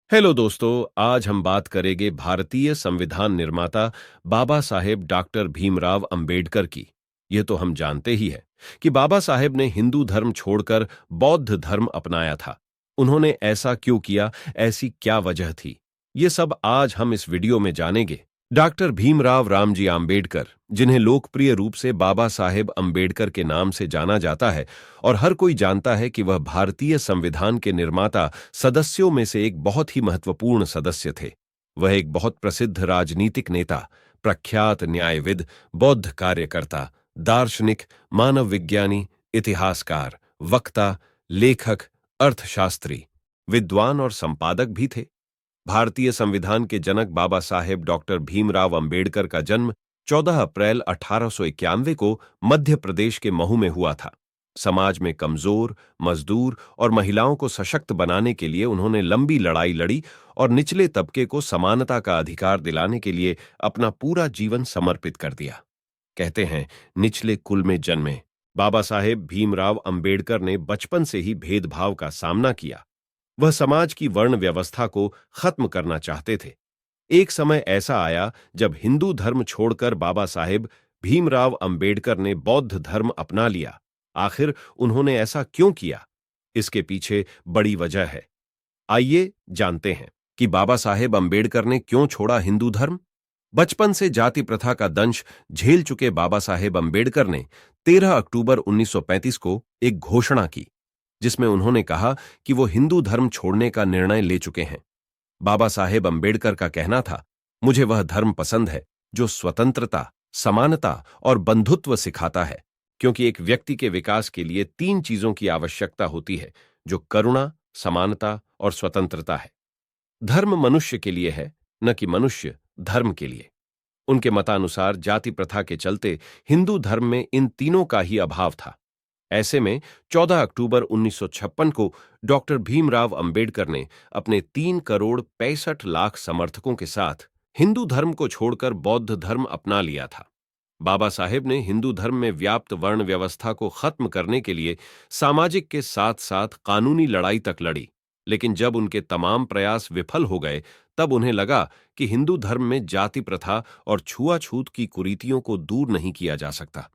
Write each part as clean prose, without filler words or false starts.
Hello दोस्तों। आज हम बात करेंगे भारतीय संविधान निर्माता बाबा साहेब डॉक्टर भीमराव अंबेडकर की। ये तो हम जानते ही हैं कि बाबा साहेब ने हिंदू धर्म छोड़कर बौद्ध धर्म अपनाया था। उन्होंने ऐसा क्यों किया, ऐसी क्या वजह थी, ये सब आज हम इस वीडियो में जानेंगे। डॉक्टर भीमराव रामजी आम्बेडकर, जिन्हें लोकप्रिय रूप से बाबा साहेब अंबेडकर के नाम से जाना जाता है और हर कोई जानता है कि वह भारतीय संविधान के निर्माता सदस्यों में से एक बहुत ही महत्वपूर्ण सदस्य थे। वह एक बहुत प्रसिद्ध राजनीतिक नेता, प्रख्यात न्यायविद, बौद्ध कार्यकर्ता, दार्शनिक, मानव विज्ञानी, इतिहासकार, वक्ता, लेखक, अर्थशास्त्री, विद्वान और संपादक भी थे। भारतीय संविधान के जनक बाबा साहेब डॉक्टर भीमराव अंबेडकर का जन्म 14 अप्रैल 1891 को मध्य प्रदेश के महू में हुआ था। समाज में कमजोर, मजदूर और महिलाओं को सशक्त बनाने के लिए उन्होंने लंबी लड़ाई लड़ी और निचले तबके को समानता का अधिकार दिलाने के लिए अपना पूरा जीवन समर्पित कर दिया। कहते हैं, निचले कुल में जन्मे बाबा साहेब भीमराव अंबेडकर ने बचपन से ही भेदभाव का सामना किया। वह समाज की वर्ण व्यवस्था को खत्म करना चाहते थे। एक समय ऐसा आया जब हिंदू धर्म छोड़कर बाबा साहेब भीमराव अंबेडकर ने बौद्ध धर्म अपना लिया। आखिर उन्होंने ऐसा क्यों किया? इसके पीछे बड़ी वजह है। आइए जानते हैं कि बाबा साहेब अंबेडकर ने क्यों छोड़ा हिंदू धर्म। बचपन से जाति प्रथा का दंश झेल चुके बाबा साहेब अंबेडकर ने 13 अक्टूबर 1935 को एक घोषणा की, जिसमें उन्होंने कहा कि वो हिंदू धर्म छोड़ने का निर्णय ले चुके हैं। बाबा साहेब अंबेडकर का कहना था, मुझे वह धर्म पसंद है जो स्वतंत्रता, समानता और बंधुत्व सिखाता है, क्योंकि एक व्यक्ति के विकास के लिए 3 चीजों की आवश्यकता होती है, जो करुणा, समानता और स्वतंत्रता है। धर्म मनुष्य के लिए है, न कि मनुष्य धर्म के लिए। उनके मतानुसार जाति प्रथा के चलते हिंदू धर्म में इन तीनों का ही अभाव था। ऐसे में 14 अक्टूबर 1956 को डॉक्टर भीमराव अंबेडकर ने अपने 3 करोड़ 65 लाख समर्थकों के साथ हिंदू धर्म को छोड़कर बौद्ध धर्म अपना लिया था। बाबा साहेब ने हिंदू धर्म में व्याप्त वर्ण व्यवस्था को खत्म करने के लिए सामाजिक के साथ साथ कानूनी लड़ाई तक लड़ी, लेकिन जब उनके तमाम प्रयास विफल हो गए, तब उन्हें लगा कि हिंदू धर्म में जाति प्रथा और छुआछूत की कुरीतियों को दूर नहीं किया जा सकता।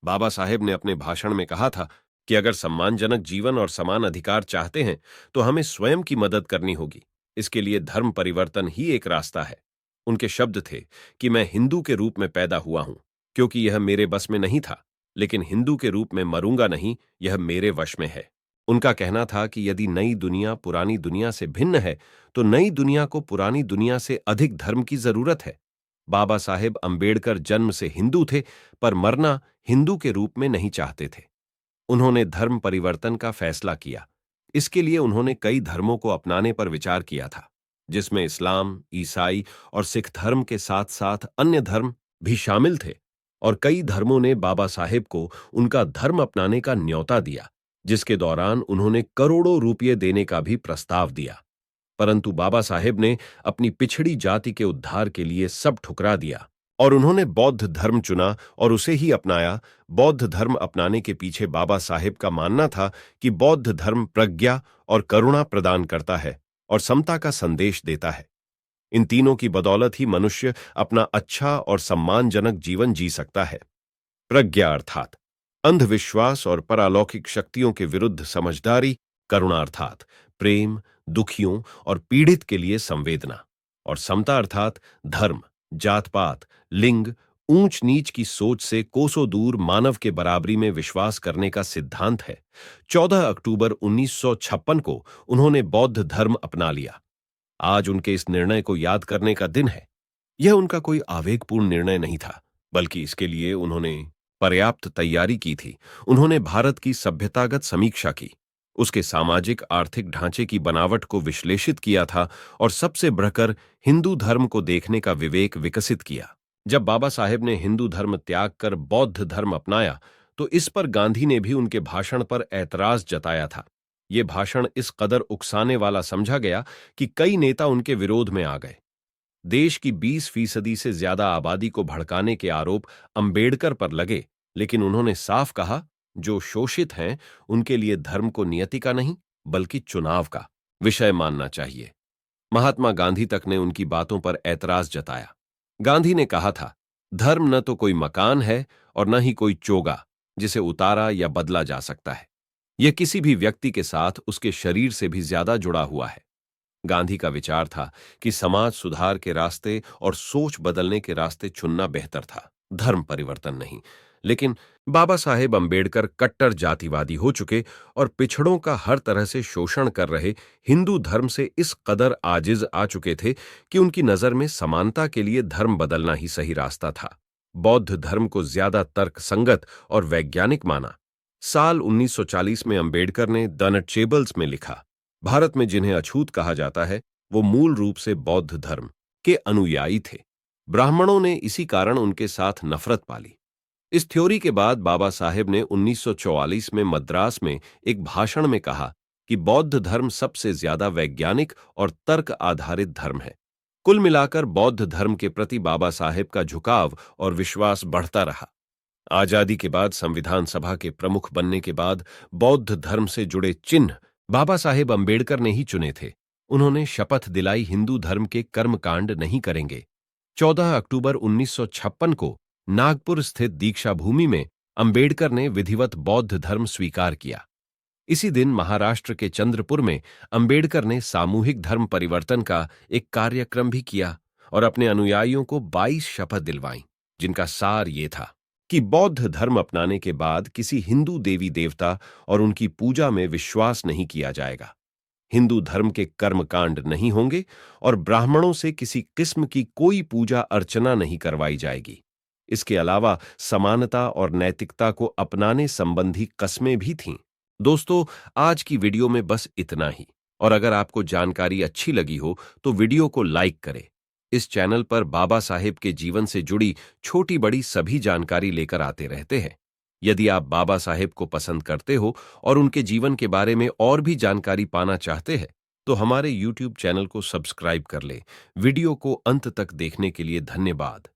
बाबा साहेब ने अपने भाषण में कहा था कि अगर सम्मानजनक जीवन और समान अधिकार चाहते हैं तो हमें स्वयं की मदद करनी होगी। इसके लिए धर्म परिवर्तन ही एक रास्ता है। उनके शब्द थे कि मैं हिंदू के रूप में पैदा हुआ हूं, क्योंकि यह मेरे बस में नहीं था, लेकिन हिंदू के रूप में मरूंगा नहीं, यह मेरे वश में है। उनका कहना था कि यदि नई दुनिया पुरानी दुनिया से भिन्न है, तो नई दुनिया को पुरानी दुनिया से अधिक धर्म की जरूरत है। बाबा साहेब अंबेडकर जन्म से हिंदू थे, पर मरना हिंदू के रूप में नहीं चाहते थे। उन्होंने धर्म परिवर्तन का फैसला किया। इसके लिए उन्होंने कई धर्मों को अपनाने पर विचार किया था, जिसमें इस्लाम, ईसाई और सिख धर्म के साथ साथ अन्य धर्म भी शामिल थे। और कई धर्मों ने बाबा साहेब को उनका धर्म अपनाने का न्योता दिया, जिसके दौरान उन्होंने करोड़ों रुपये देने का भी प्रस्ताव दिया। परंतु बाबा साहेब ने अपनी पिछड़ी जाति के उद्धार के लिए सब ठुकरा दिया और उन्होंने बौद्ध धर्म चुना और उसे ही अपनाया। बौद्ध धर्म अपनाने के पीछे बाबा साहेब का मानना था कि बौद्ध धर्म प्रज्ञा और करुणा प्रदान करता है और समता का संदेश देता है। इन तीनों की बदौलत ही मनुष्य अपना अच्छा और सम्मानजनक जीवन जी सकता है। प्रज्ञा अर्थात अंधविश्वास और परालौकिक शक्तियों के विरुद्ध समझदारी, करुणा अर्थात प्रेम, दुखियों और पीड़ित के लिए संवेदना, और समता अर्थात धर्म, जात पात, लिंग, ऊंच नीच की सोच से कोसों दूर मानव के बराबरी में विश्वास करने का सिद्धांत है। 14 अक्टूबर 1956 को उन्होंने बौद्ध धर्म अपना लिया। आज उनके इस निर्णय को याद करने का दिन है। यह उनका कोई आवेगपूर्ण निर्णय नहीं था, बल्कि इसके लिए उन्होंने पर्याप्त तैयारी की थी। उन्होंने भारत की सभ्यतागत समीक्षा की, उसके सामाजिक आर्थिक ढांचे की बनावट को विश्लेषित किया था और सबसे बढ़कर हिंदू धर्म को देखने का विवेक विकसित किया। जब बाबा साहेब ने हिंदू धर्म त्याग कर बौद्ध धर्म अपनाया, तो इस पर गांधी ने भी उनके भाषण पर ऐतराज जताया था। ये भाषण इस कदर उकसाने वाला समझा गया कि कई नेता उनके विरोध में आ गए। देश की 20% से ज्यादा आबादी को भड़काने के आरोप अंबेडकर पर लगे, लेकिन उन्होंने साफ कहा, जो शोषित हैं उनके लिए धर्म को नियति का नहीं, बल्कि चुनाव का विषय मानना चाहिए। महात्मा गांधी तक ने उनकी बातों पर ऐतराज जताया। गांधी ने कहा था, धर्म न तो कोई मकान है और न ही कोई चोगा जिसे उतारा या बदला जा सकता है। यह किसी भी व्यक्ति के साथ उसके शरीर से भी ज्यादा जुड़ा हुआ है। गांधी का विचार था कि समाज सुधार के रास्ते और सोच बदलने के रास्ते चुनना बेहतर था, धर्म परिवर्तन नहीं। लेकिन बाबा साहेब अंबेडकर कट्टर जातिवादी हो चुके और पिछड़ों का हर तरह से शोषण कर रहे हिंदू धर्म से इस कदर आजिज आ चुके थे कि उनकी नजर में समानता के लिए धर्म बदलना ही सही रास्ता था। बौद्ध धर्म को ज्यादा तर्कसंगत और वैज्ञानिक माना। साल 1940 में अंबेडकर ने द अनटचेबल्स में लिखा, भारत में जिन्हें अछूत कहा जाता है वो मूल रूप से बौद्ध धर्म के अनुयायी थे। ब्राह्मणों ने इसी कारण उनके साथ नफरत पाली। इस थ्योरी के बाद बाबा साहेब ने 1944 में मद्रास में एक भाषण में कहा कि बौद्ध धर्म सबसे ज्यादा वैज्ञानिक और तर्क आधारित धर्म है। कुल मिलाकर बौद्ध धर्म के प्रति बाबा साहेब का झुकाव और विश्वास बढ़ता रहा। आजादी के बाद संविधान सभा के प्रमुख बनने के बाद बौद्ध धर्म से जुड़े चिन्ह बाबा साहेब अंबेडकर ने ही चुने थे। उन्होंने शपथ दिलाई हिंदू धर्म के कर्मकांड नहीं करेंगे। 14 अक्टूबर 1956 को नागपुर स्थित दीक्षा भूमि में अंबेडकर ने विधिवत बौद्ध धर्म स्वीकार किया। इसी दिन महाराष्ट्र के चंद्रपुर में अंबेडकर ने सामूहिक धर्म परिवर्तन का एक कार्यक्रम भी किया और अपने अनुयायियों को 22 शपथ दिलवाईं, जिनका सार ये था कि बौद्ध धर्म अपनाने के बाद किसी हिंदू देवी देवता और उनकी पूजा में विश्वास नहीं किया जाएगा, हिंदू धर्म के कर्मकांड नहीं होंगे और ब्राह्मणों से किसी किस्म की कोई पूजा अर्चना नहीं करवाई जाएगी। इसके अलावा समानता और नैतिकता को अपनाने संबंधी कस्में भी थीं। दोस्तों, आज की वीडियो में बस इतना ही, और अगर आपको जानकारी अच्छी लगी हो तो वीडियो को लाइक करें। इस चैनल पर बाबा साहेब के जीवन से जुड़ी छोटी बड़ी सभी जानकारी लेकर आते रहते हैं। यदि आप बाबा साहेब को पसंद करते हो और उनके जीवन के बारे में और भी जानकारी पाना चाहते हैं तो हमारे YouTube चैनल को सब्सक्राइब कर लें। वीडियो को अंत तक देखने के लिए धन्यवाद।